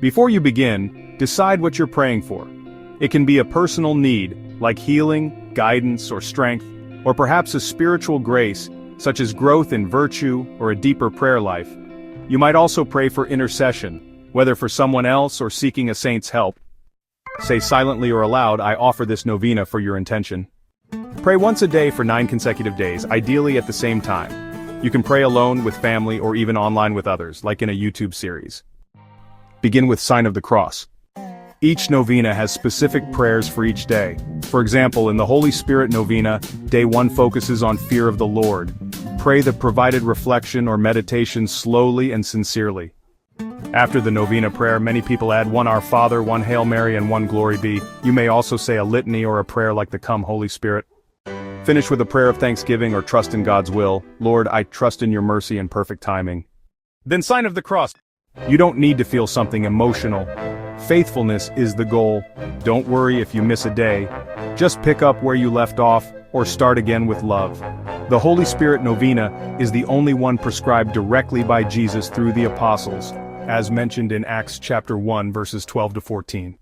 Before you begin, decide what you're praying for. It can be a personal need, like healing, guidance, or strength, or perhaps a spiritual grace, such as growth in virtue or a deeper prayer life. You might also pray for intercession, whether for someone else or seeking a saint's help. Say silently or aloud, "I offer this novena for your intention." Pray once a day for 9 consecutive days, ideally at the same time. You can pray alone, with family, or even online with others, like in a YouTube series. Begin with Sign of the Cross. Each novena has specific prayers for each day. For example, in the Holy Spirit novena, day 1 focuses on fear of the Lord. Pray the provided reflection or meditation slowly and sincerely. After the novena prayer, many people add 1 Our Father, 1 Hail Mary, and 1 Glory Be. You may also say a litany or a prayer like the Come Holy Spirit. Finish with a prayer of thanksgiving or trust in God's will. Lord, I trust in your mercy and perfect timing. Then Sign of the Cross. You don't need to feel something emotional. Faithfulness is the goal. Don't worry if you miss a day. Just pick up where you left off, or start again with love. The Holy Spirit novena is the only one prescribed directly by Jesus through the apostles, as mentioned in Acts chapter 1 verses 12 to 14.